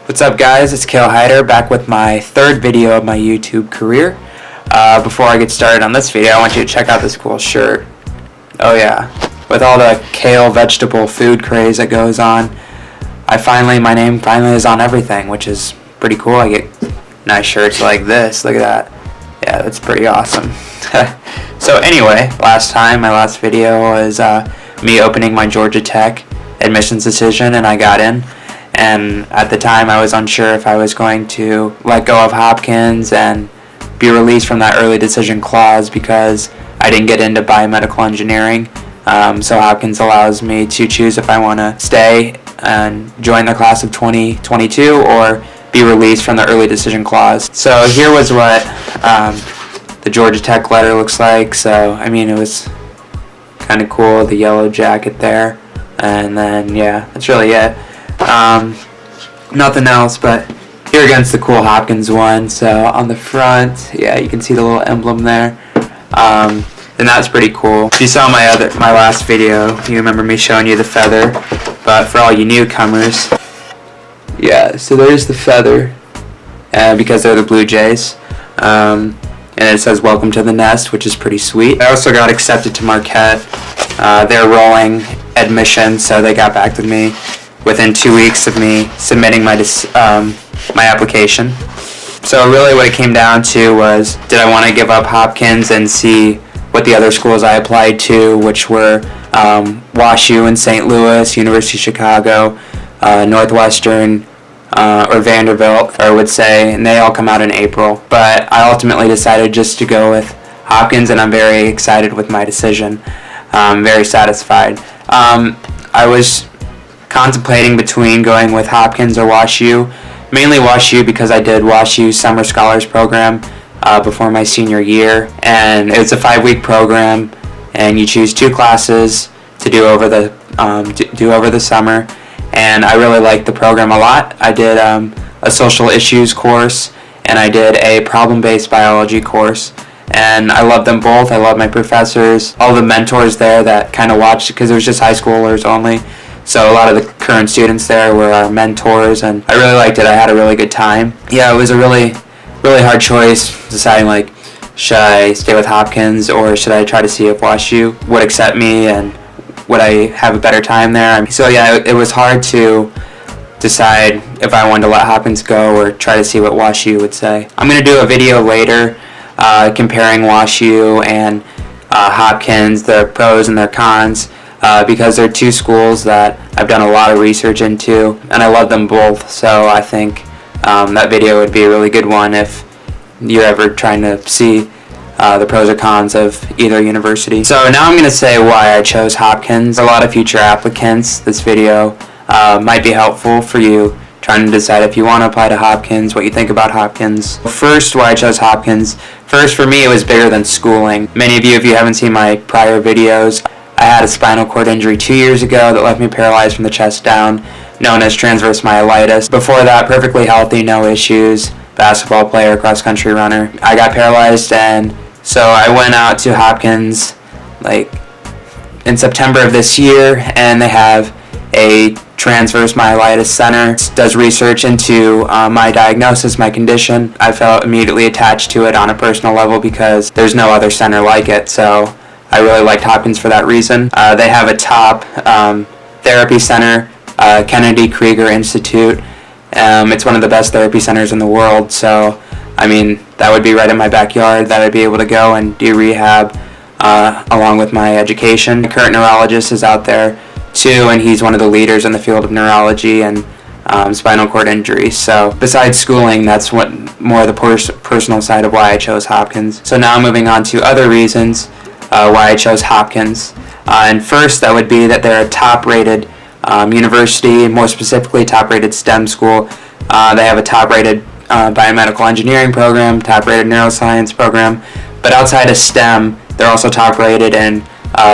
What's up, guys? It's Kale Hyder back with my third video of my YouTube career. Before I get started on this video, I want you to check out this cool shirt. Oh yeah, with all the kale vegetable food craze that goes on, my name finally is on everything, which is pretty cool. I get nice shirts like this. Look at that. Yeah, that's pretty awesome. So anyway, my last video was me opening my Georgia Tech admissions decision, and I got in. And at the time, I was unsure if I was going to let go of Hopkins and be released from that early decision clause because I didn't get into biomedical engineering. So Hopkins allows me to choose if I want to stay and join the class of 2022 or be released from the early decision clause. So here was what the Georgia Tech letter looks like. So I mean, it was kind of cool, the yellow jacket there, and then yeah, that's really it. Nothing else, but here against the cool Hopkins one. So on the front, yeah, you can see the little emblem there, and that's pretty cool. If you saw my last video, you remember me showing you the feather, but for all you newcomers, yeah, so there's the feather, because they're the Blue Jays, and it says welcome to the nest, which is pretty sweet. I also got accepted to Marquette. They're rolling admission, so they got back to me within 2 weeks of me submitting my application. So really what it came down to was, did I want to give up Hopkins and see what the other schools I applied to, which were WashU in St. Louis, University of Chicago, Northwestern, or Vanderbilt, I would say, and they all come out in April. But I ultimately decided just to go with Hopkins, and I'm very excited with my decision. I'm very satisfied. I was contemplating between going with Hopkins or WashU, mainly WashU because I did WashU's Summer Scholars Program before my senior year, and it's a 5-week program, and you choose 2 classes to do over the summer, and I really liked the program a lot. I did a social issues course, and I did a problem-based biology course, and I loved them both. I loved my professors, all the mentors there that kind of watched, because it was just high schoolers only. So a lot of the current students there were our mentors, and I really liked it. I had a really good time. Yeah, it was a really hard choice, deciding like, should I stay with Hopkins or should I try to see if WashU would accept me and would I have a better time there. So yeah, it was hard to decide if I wanted to let Hopkins go or try to see what WashU would say. I'm going to do a video later comparing WashU and Hopkins, the pros and their cons, because they're 2 schools that I've done a lot of research into, and I love them both. So I think that video would be a really good one if you're ever trying to see the pros or cons of either university. So now I'm going to say why I chose Hopkins. A lot of future applicants, this video might be helpful for you trying to decide if you want to apply to Hopkins, what you think about Hopkins. First, why I chose Hopkins. First, for me, it was bigger than schooling. Many of you, if you haven't seen my prior videos, I had a spinal cord injury 2 years ago that left me paralyzed from the chest down, known as transverse myelitis. Before that, perfectly healthy, no issues, basketball player, cross-country runner. I got paralyzed, and so I went out to Hopkins in September of this year, and they have a transverse myelitis center. It does research into my diagnosis, my condition. I felt immediately attached to it on a personal level because there's no other center like it. So I really liked Hopkins for that reason. They have a top therapy center, Kennedy Krieger Institute. It's one of the best therapy centers in the world, so I mean, that would be right in my backyard that I'd be able to go and do rehab along with my education. The current neurologist is out there too, and he's one of the leaders in the field of neurology and spinal cord injuries. So besides schooling, that's what more the personal side of why I chose Hopkins. So now moving on to other reasons why I chose Hopkins. And first, that would be that they're a top-rated university, more specifically top-rated STEM school. They have a top-rated biomedical engineering program, top-rated neuroscience program, but outside of STEM, they're also top-rated in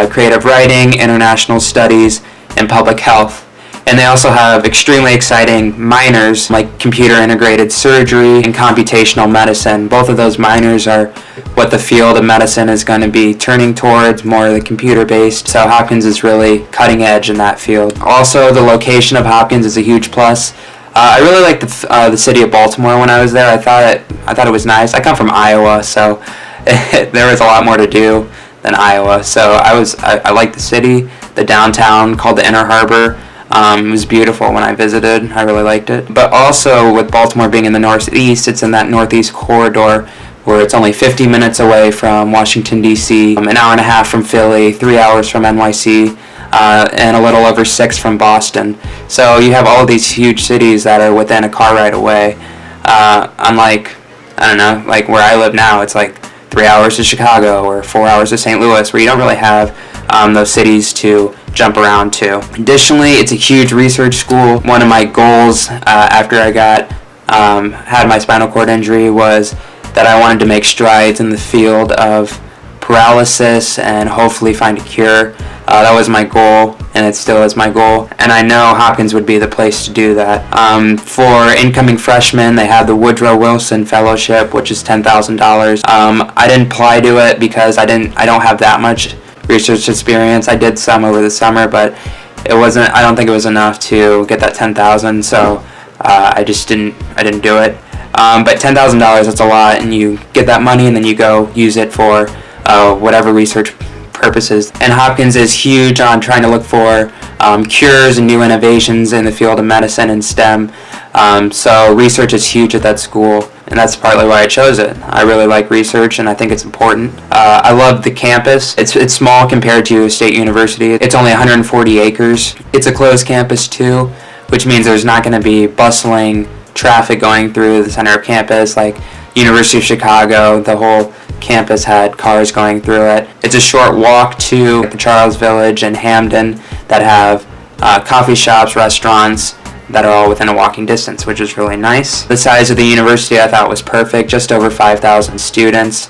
creative writing, international studies, and public health. And they also have extremely exciting minors like computer integrated surgery and computational medicine. Both of those minors are what the field of medicine is going to be turning towards, more the computer based. So Hopkins is really cutting edge in that field. Also, the location of Hopkins is a huge plus. I really liked the city of Baltimore when I was there. I thought it was nice. I come from Iowa, so there was a lot more to do than Iowa. So I liked the city, the downtown called the Inner Harbor. It was beautiful when I visited. I really liked it. But also with Baltimore being in the northeast, it's in that northeast corridor where it's only 50 minutes away from Washington, D.C., an hour and a half from Philly, 3 hours from NYC, and a little over 6 from Boston. So you have all of these huge cities that are within a car ride away. Unlike, I don't know, like where I live now, it's like 3 hours to Chicago or 4 hours to St. Louis, where you don't really have those cities to jump around to. Additionally, it's a huge research school. One of my goals after I had my spinal cord injury was that I wanted to make strides in the field of paralysis and hopefully find a cure. That was my goal, and it still is my goal. And I know Hopkins would be the place to do that. For incoming freshmen, they have the Woodrow Wilson Fellowship, which is $10,000. I didn't apply to it because I don't have that much research experience. I did some over the summer, but I don't think it was enough to get that $10,000. So I didn't do it. But $10,000, that's a lot, and you get that money and then you go use it for whatever research purposes. And Hopkins is huge on trying to look for cures and new innovations in the field of medicine and STEM. So research is huge at that school, and that's partly why I chose it. I really like research, and I think it's important. I love the campus. It's small compared to a state university. It's only 140 acres. It's a closed campus too, which means there's not going to be bustling traffic going through the center of campus like University of Chicago. The whole campus had cars going through it. It's a short walk to the Charles Village and Hamden that have coffee shops, restaurants that are all within a walking distance, which is really nice. The size of the university I thought was perfect, just over 5,000 students,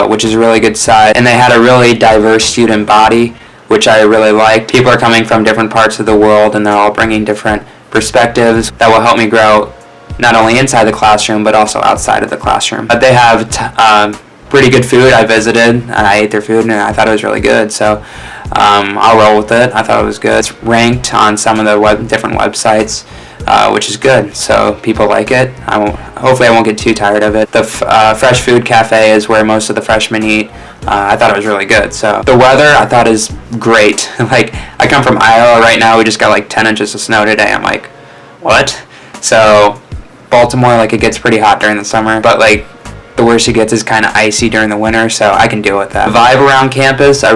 which is a really good size. And they had a really diverse student body, which I really liked. People are coming from different parts of the world, and they're all bringing different perspectives that will help me grow not only inside the classroom but also outside of the classroom. But they have pretty good food. I visited and I ate their food and I thought it was really good, so I'll roll with it. I thought it was good. It's ranked on some of the different websites, which is good, so people like it. Hopefully I won't get too tired of it. The Fresh Food Cafe is where most of the freshmen eat. I thought it was really good. So the weather I thought is great. Like, I come from Iowa right now. We just got like 10 inches of snow today. I'm like, what? So Baltimore, like, it gets pretty hot during the summer, but like the worst it gets is kind of icy during the winter, so I can deal with that. The vibe around campus, I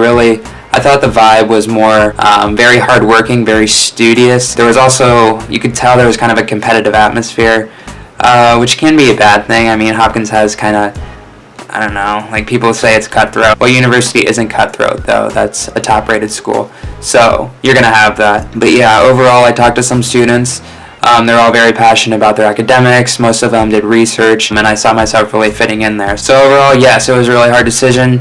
thought the vibe was more very hardworking, very studious. There was also, you could tell there was kind of a competitive atmosphere, which can be a bad thing. I mean, Hopkins has kind of, I don't know, like, people say it's cutthroat. Well, university isn't cutthroat, though. That's a top-rated school, so you're going to have that. But yeah, overall, I talked to some students. They're all very passionate about their academics. Most of them did research, and I saw myself really fitting in there. So overall, yes, it was a really hard decision.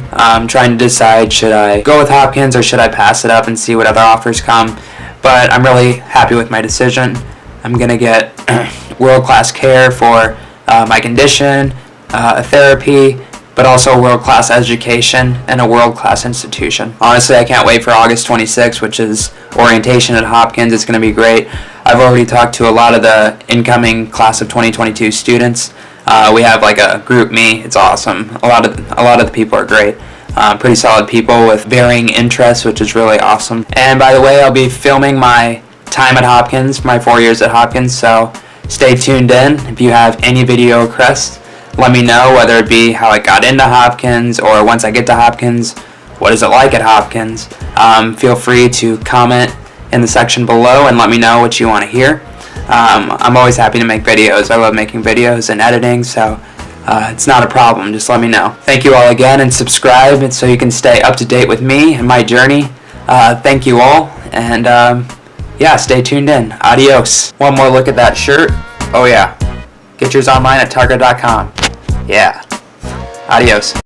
Trying to decide, should I go with Hopkins or should I pass it up and see what other offers come? But I'm really happy with my decision. I'm going to get world-class care for my condition, therapy, but also world-class education and a world-class institution. Honestly, I can't wait for August 26th, which is orientation at Hopkins. It's going to be great. I've already talked to a lot of the incoming class of 2022 students. We have like a group me. It's awesome. A lot of the people are great. Pretty solid people with varying interests, which is really awesome. And by the way, I'll be filming my time at Hopkins, my 4 years at Hopkins, so stay tuned in. If you have any video requests, let me know, whether it be how I got into Hopkins or once I get to Hopkins, what is it like at Hopkins. Feel free to comment in the section below and let me know what you want to hear. I'm always happy to make videos. I love making videos and editing, so it's not a problem. Just let me know. Thank you all again, and subscribe so you can stay up to date with me and my journey. Thank you all, and yeah, stay tuned in. Adios. One more look at that shirt. Oh yeah. Get yours online at Target.com. Yeah. Adios.